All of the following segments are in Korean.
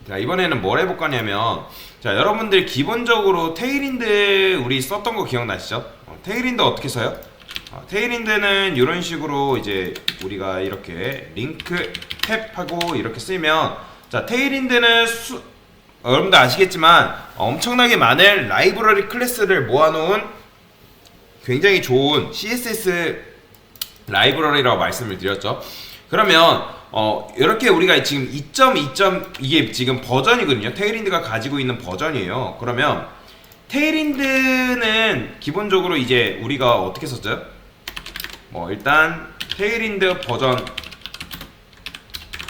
자, 이번에는 뭘 해볼 거냐면, 자, 여러분들 기본적으로 테일윈드 우리 썼던 거 기억나시죠? 테일윈드 어떻게 써요? 테일윈드는 이런 식으로 이제 우리가 이렇게 링크 탭하고 이렇게 쓰면, 자, 테일윈드는 여러분들 아시겠지만 엄청나게 많은 라이브러리 클래스를 모아놓은 굉장히 좋은 CSS 라이브러리라고 말씀을 드렸죠. 그러면 이렇게 우리가 지금 2.2. 이게 지금 버전이거든요. 테일윈드가 가지고 있는 버전이에요. 그러면 테일윈드는 기본적으로 이제 우리가 어떻게 썼죠? 일단 테일윈드 버전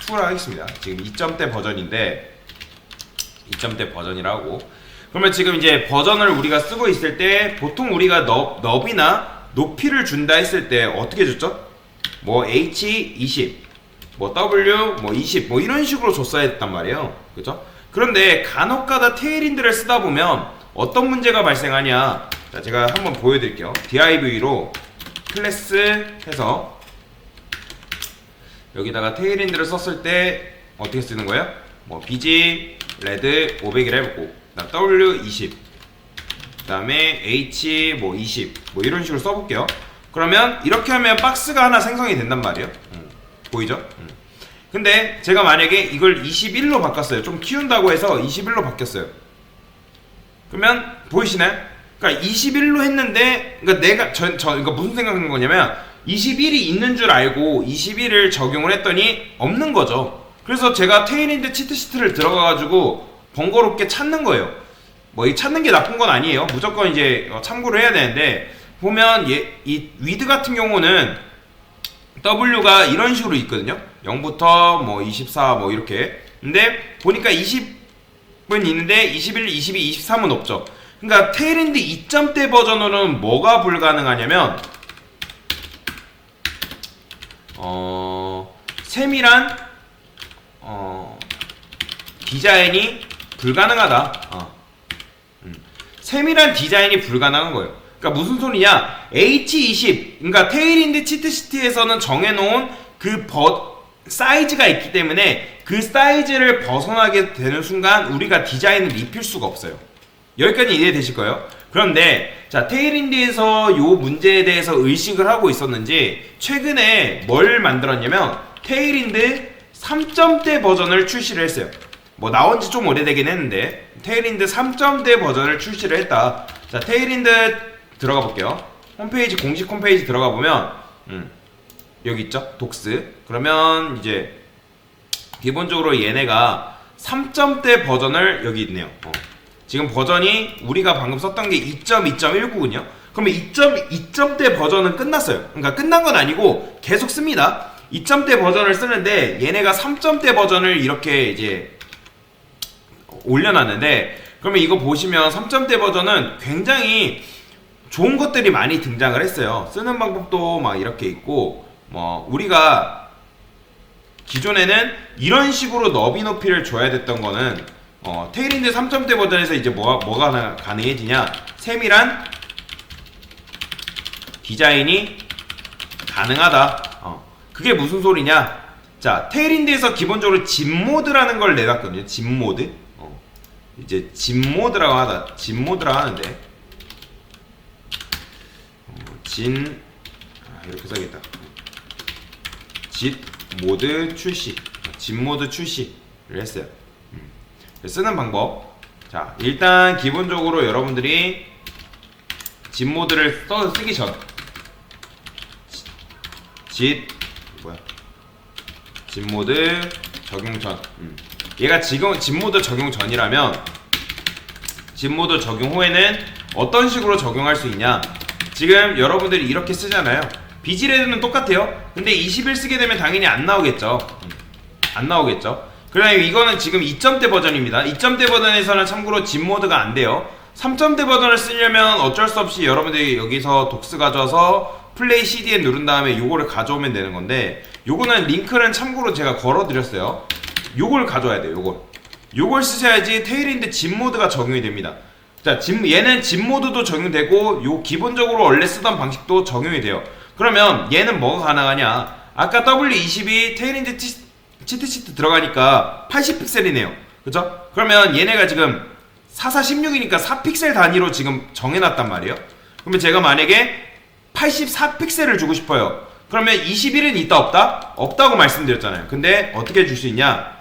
2라 하겠습니다. 지금 2점대 버전인데 2점대 버전이라고. 그러면 지금 이제 버전을 우리가 쓰고 있을 때 보통 우리가 너비나 높이를 준다 했을 때 어떻게 줬죠? H20, W 20 이런 식으로 줬어야 했단 말이에요. 그죠? 그런데 간혹가다 테일윈드를 쓰다 보면 어떤 문제가 발생하냐? 자, 제가 한번 보여드릴게요. div로 클래스 해서 여기다가 테일윈드를 썼을 때 어떻게 쓰는 거예요? bg 레드 500이라 해보고 w 20 그 다음에 h 20 이런 식으로 써볼게요. 그러면 이렇게 하면 박스가 하나 생성이 된단 말이에요. 보이죠? 근데 제가 만약에 이걸 21로 바꿨어요. 좀 키운다고 해서 21로 바뀌었어요. 그러면 보이시나요? 그러니까 21로 했는데, 그러니까 그러니까 무슨 생각하는 거냐면 21이 있는 줄 알고 21을 적용을 했더니 없는 거죠. 그래서 제가 테일윈드 치트시트를 들어가가지고 번거롭게 찾는 거예요. 이 찾는 게 나쁜 건 아니에요. 무조건 이제 참고를 해야 되는데, 보면 이 위드 같은 경우는 W가 이런 식으로 있거든요. 0부터 24 이렇게. 근데 보니까 20은 있는데 21, 22, 23은 없죠. 그러니까 테일윈드 2점대 버전으로는 뭐가 불가능하냐면 세밀한 디자인이 불가능하다. 세밀한 디자인이 불가능한 거예요. 그러니까 무슨 소리냐? H20, 그러니까 테일윈드 치트시트에서는 정해놓은 그 사이즈가 있기 때문에 그 사이즈를 벗어나게 되는 순간 우리가 디자인을 입힐 수가 없어요. 여기까지 이해되실 거예요? 그런데 자, 테일윈드에서 요 문제에 대해서 의식을 하고 있었는지 최근에 뭘 만들었냐면 테일윈드 3점대 버전을 출시를 했어요. 나온 지 좀 오래되긴 했는데 테일윈드 3점대 버전을 출시를 했다. 자, 테일윈드 들어가 볼게요. 홈페이지, 공식 홈페이지 들어가 보면 여기 있죠? 독스. 그러면 이제 기본적으로 얘네가 3점대 버전을 여기 있네요. 지금 버전이 우리가 방금 썼던 게 2.2.19군요. 그러면 2.2점대 버전은 끝났어요. 그러니까 끝난 건 아니고 계속 씁니다. 2점대 버전을 쓰는데 얘네가 3점대 버전을 이렇게 이제 올려놨는데, 그러면 이거 보시면 3점대 버전은 굉장히 좋은 것들이 많이 등장을 했어요. 쓰는 방법도 막 이렇게 있고, 우리가 기존에는 이런 식으로 너비 높이를 줘야 됐던 거는 테일윈드 3점대 버전에서 이제 뭐가 가능해지냐? 세밀한 디자인이 가능하다. 그게 무슨 소리냐? 자, 테일윈드에서 기본적으로 진모드라는 걸 내놨거든요. 진모드. 이제 진모드라고 하는데 이렇게 써야겠다. 진모드 출시. 진모드 출시를 했어요. 쓰는 방법. 자, 일단 기본적으로 여러분들이 진모드를 쓰기 전 진모드 적용 전. 얘가 지금 진모드 적용 전이라면 진모드 적용 후에는 어떤 식으로 적용할 수 있냐? 지금 여러분들이 이렇게 쓰잖아요. 비지레드는 똑같아요. 근데 21 쓰게 되면 당연히 안 나오겠죠. 안 나오겠죠. 그러면 이거는 지금 2점대 버전입니다. 2점대 버전에서는 참고로 진모드가 안 돼요. 3점대 버전을 쓰려면 어쩔 수 없이 여러분들이 여기서 독스 가져와서 플레이 CD에 누른 다음에 요거를 가져오면 되는 건데, 요거는 링크는 참고로 제가 걸어드렸어요. 요걸 가져와야 돼요. 요걸 쓰셔야지 테일윈드 진모드가 적용이 됩니다. 자, 얘는 진모드도 적용되고 요 기본적으로 원래 쓰던 방식도 적용이 돼요. 그러면 얘는 뭐가 가능하냐? 아까 W22 테일윈드 치트시트 들어가니까 80픽셀이네요. 그죠? 그러면 얘네가 지금 4416이니까 4픽셀 단위로 지금 정해놨단 말이에요. 그러면 제가 만약에 84픽셀을 주고 싶어요. 그러면 21은 있다 없다? 없다고 말씀드렸잖아요. 근데 어떻게 줄 수 있냐?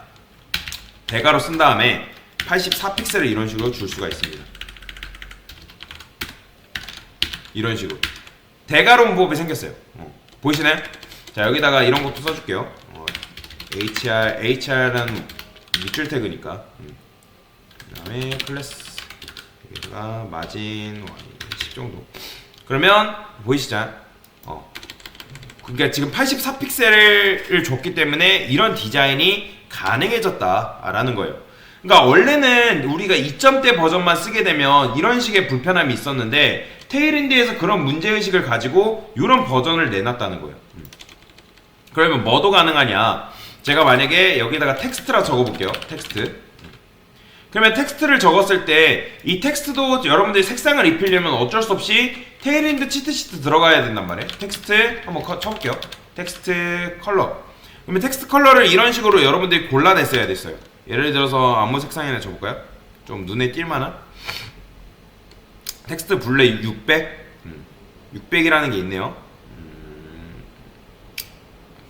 대괄호 쓴 다음에 84픽셀을 이런 식으로 줄 수가 있습니다. 이런 식으로 대괄호 문법이 생겼어요. 보이시나요? 자, 여기다가 이런 것도 써줄게요. HR은 밑줄 태그니까. 그 다음에 클래스 여기다가 마진 10 정도. 그러면 보이시죠? 그러니까 지금 84픽셀을 줬기 때문에 이런 디자인이 가능해졌다라는 거예요. 그러니까 원래는 우리가 2점대 버전만 쓰게 되면 이런 식의 불편함이 있었는데 테일윈드에서 그런 문제의식을 가지고 이런 버전을 내놨다는 거예요. 그러면 뭐도 가능하냐? 제가 만약에 여기다가 텍스트라 적어볼게요. 텍스트. 그러면 텍스트를 적었을 때 이 텍스트도 여러분들이 색상을 입히려면 어쩔 수 없이 테일윈드 치트시트 들어가야 된단 말이에요. 텍스트 한번 쳐볼게요. 텍스트 컬러. 그러면 텍스트 컬러를 이런 식으로 여러분들이 골라냈어야 됐어요. 예를 들어서 아무 색상이나 줘볼까요? 좀 눈에 띌만한 텍스트 블랙 600 600이라는 게 있네요.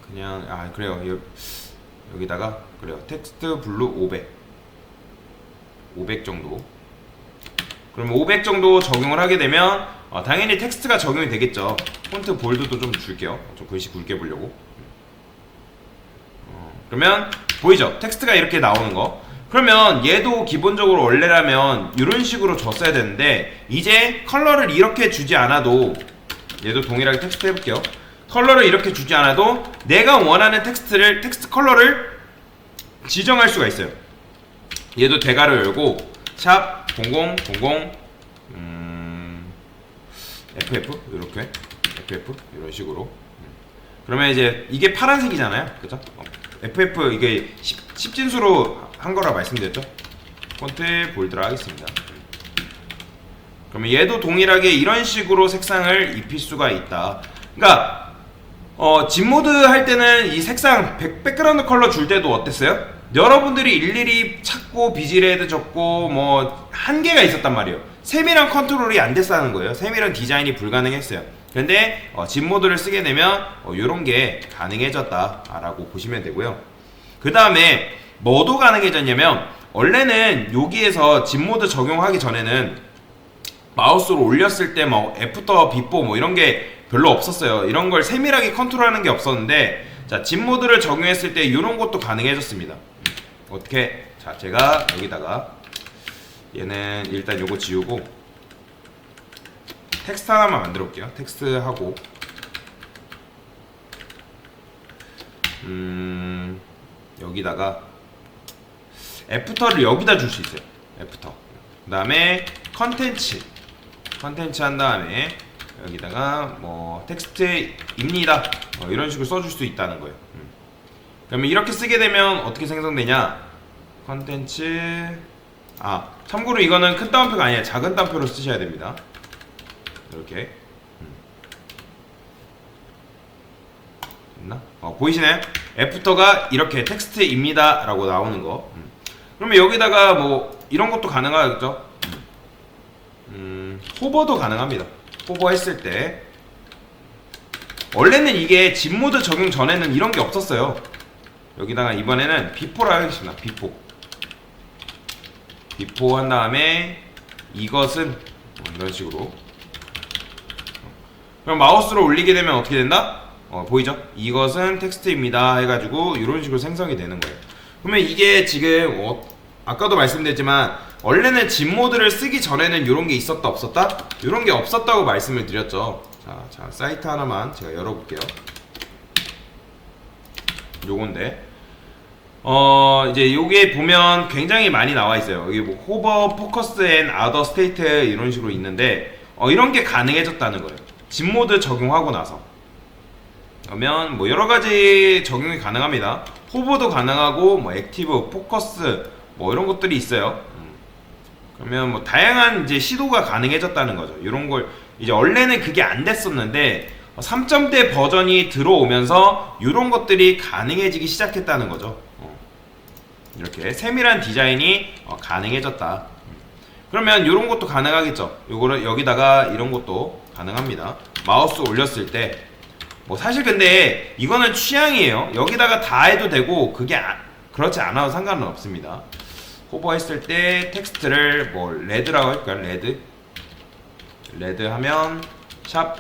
그냥 그래요. 여기다가 그래요. 텍스트 블루 500 정도. 그러면 500 정도 적용을 하게 되면 당연히 텍스트가 적용이 되겠죠. 폰트 볼드도 좀 줄게요. 좀 글씨 굵게 보려고. 그러면 보이죠? 텍스트가 이렇게 나오는 거. 그러면 얘도 기본적으로 원래라면 이런 식으로 줬어야 되는데 이제 컬러를 이렇게 주지 않아도 얘도 동일하게 텍스트 해볼게요. 컬러를 이렇게 주지 않아도 내가 원하는 텍스트 컬러를 지정할 수가 있어요. 얘도 대괄호 열고 샵 0000 FF 이렇게 FF 이런 식으로. 그러면 이제 이게 파란색이잖아요, 그죠? FF 이게 10진수로 한 거라 말씀드렸죠? 폰트 볼드라 하겠습니다. 그러면 얘도 동일하게 이런 식으로 색상을 입힐 수가 있다. 그러니까 진모드 할 때는 이 색상 백그라운드 컬러 줄 때도 어땠어요? 여러분들이 일일이 찾고 비지레드 적고 뭐 한계가 있었단 말이에요. 세밀한 컨트롤이 안 됐다는 거예요. 세밀한 디자인이 불가능했어요. 근데 진모드를 쓰게 되면 이런 게 가능해졌다라고 보시면 되고요. 그 다음에 뭐도 가능해졌냐면 원래는 여기에서 진모드 적용하기 전에는 마우스로 올렸을 때 뭐 애프터 비포 뭐 이런 게 별로 없었어요. 이런 걸 세밀하게 컨트롤하는 게 없었는데 자, 진모드를 적용했을 때 이런 것도 가능해졌습니다. 어떻게? 자, 제가 여기다가 얘는 일단 요거 지우고 텍스트 하나만 만들어 볼게요. 텍스트 하고 여기다가 애프터를 여기다 줄 수 있어요. 애프터. 그 다음에 컨텐츠 한 다음에 여기다가 뭐 텍스트입니다 이런 식으로 써줄 수 있다는 거예요. 그러면 이렇게 쓰게 되면 어떻게 생성되냐? 컨텐츠 참고로 이거는 큰 따옴표가 아니라 작은 따옴표로 쓰셔야 됩니다. 이렇게 됐나? 보이시나요? 애프터가 이렇게 텍스트입니다 라고 나오는 거. 그러면 여기다가 뭐 이런 것도 가능하겠죠? 호버도 가능합니다. 호버 했을 때 원래는 이게 진모드 적용 전에는 이런 게 없었어요. 여기다가 이번에는 비포라 하겠습니다. 비포 한 다음에 이것은 이런 식으로. 그럼 마우스로 올리게 되면 어떻게 된다? 보이죠? 이것은 텍스트입니다 해가지고 이런 식으로 생성이 되는 거예요. 그러면 이게 지금 아까도 말씀드렸지만 원래는 진모드를 쓰기 전에는 이런 게 있었다 없었다? 이런 게 없었다고 말씀을 드렸죠. 자 사이트 하나만 제가 열어볼게요. 요건데 이제 요게 보면 굉장히 많이 나와 있어요. 여기 뭐 호버, 포커스 앤 아더 스테이트 이런 식으로 있는데 이런 게 가능해졌다는 거예요. 진모드 적용하고 나서. 그러면 뭐 여러 가지 적용이 가능합니다. 호버도 가능하고 뭐 액티브, 포커스 뭐 이런 것들이 있어요. 그러면 뭐 다양한 이제 시도가 가능해졌다는 거죠. 이런 걸 이제 원래는 그게 안 됐었는데 3점대 버전이 들어오면서 이런 것들이 가능해지기 시작했다는 거죠. 이렇게 세밀한 디자인이 가능해졌다. 그러면 이런 것도 가능하겠죠. 요거를 여기다가 이런 것도 가능합니다. 마우스 올렸을 때 뭐 사실 근데 이거는 취향이에요. 여기다가 다 해도 되고 그게 그렇지 않아도 상관은 없습니다. 호버했을 때 텍스트를 뭐 레드라고 할까요? 레드 하면 샵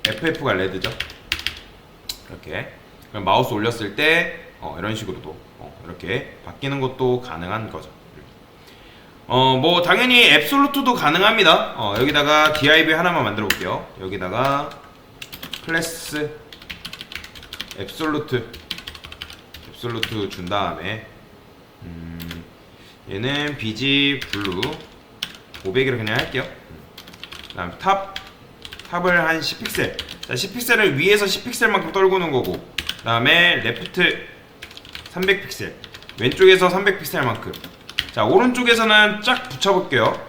FF가 레드죠. 이렇게 그럼 마우스 올렸을 때 이런 식으로도 이렇게 바뀌는 것도 가능한 거죠. 뭐 당연히 앱솔루트도 가능합니다. 여기다가 div 하나만 만들어 볼게요. 여기다가 클래스 앱솔루트 준 다음에 얘는 bg 블루 500으로 그냥 할게요. 그 다음 탑을 한 10픽셀. 자, 10픽셀을 위에서 10픽셀만큼 떨구는 거고, 그 다음에 레프트 300픽셀, 왼쪽에서 300픽셀만큼. 자, 오른쪽에서는 쫙 붙여볼게요.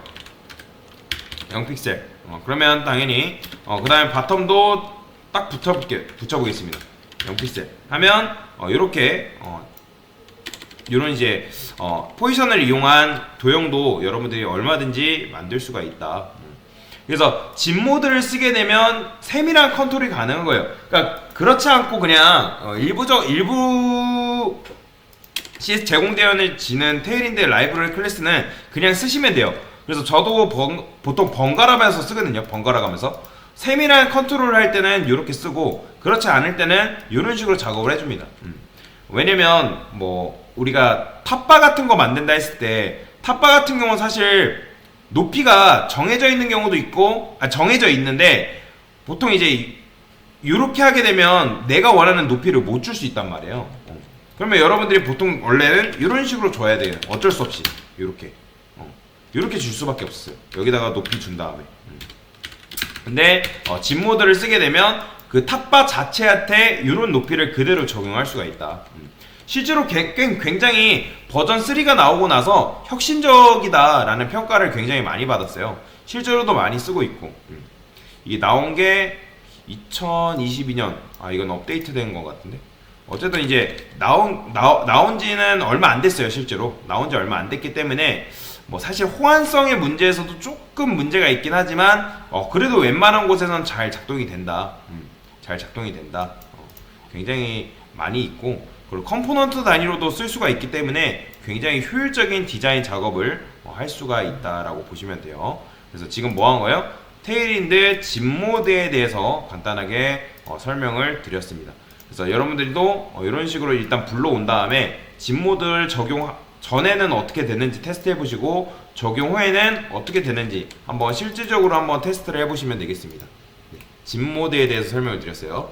0픽셀. 그러면 당연히 그 다음에 바텀도 딱 붙여보겠습니다. 0픽셀 하면 요렇게 요런 이제 포지션을 이용한 도형도 여러분들이 얼마든지 만들 수가 있다. 그래서 집 모드를 쓰게 되면 세밀한 컨트롤이 가능한 거예요. 그러니까 그렇지 않고 그냥 일부 제공되어지는 테일인드 라이브러리 클래스는 그냥 쓰시면 돼요. 그래서 저도 보통 번갈아가면서 쓰거든요. 번갈아가면서 세밀한 컨트롤을 할 때는 이렇게 쓰고, 그렇지 않을 때는 이런 식으로 작업을 해줍니다. 왜냐면 뭐 우리가 탑바 같은 거 만든다 했을 때, 탑바 같은 경우는 사실 높이가 정해져 있는 경우도 있고, 정해져 있는데 보통 이제 이렇게 하게 되면 내가 원하는 높이를 못 줄 수 있단 말이에요. 그러면 여러분들이 보통 원래는 이런 식으로 줘야 돼요. 어쩔 수 없이 이렇게 줄 수밖에 없어요. 여기다가 높이 준 다음에. 근데 집 모드를 쓰게 되면 그 탑바 자체한테 이런 높이를 그대로 적용할 수가 있다. 실제로 굉장히 버전 3가 나오고 나서 혁신적이다라는 평가를 굉장히 많이 받았어요. 실제로도 많이 쓰고 있고. 이게 나온 게 2022년. 이건 업데이트 된 것 같은데. 어쨌든 이제 나온 지는 얼마 안 됐어요. 실제로 나온 지 얼마 안 됐기 때문에 뭐 사실 호환성의 문제에서도 조금 문제가 있긴 하지만 그래도 웬만한 곳에서는 잘 작동이 된다. 굉장히 많이 있고, 그리고 컴포넌트 단위로도 쓸 수가 있기 때문에 굉장히 효율적인 디자인 작업을 할 수가 있다라고 보시면 돼요. 그래서 지금 뭐 한 거예요? 테일인드 집 모드에 대해서 간단하게 설명을 드렸습니다. 그래서 여러분들도 이런 식으로 일단 불러온 다음에 집 모드를 적용 전에는 어떻게 됐는지 테스트 해보시고, 적용 후에는 어떻게 되는지 한번 실질적으로 한번 테스트를 해보시면 되겠습니다. 집 모드에 대해서 설명을 드렸어요.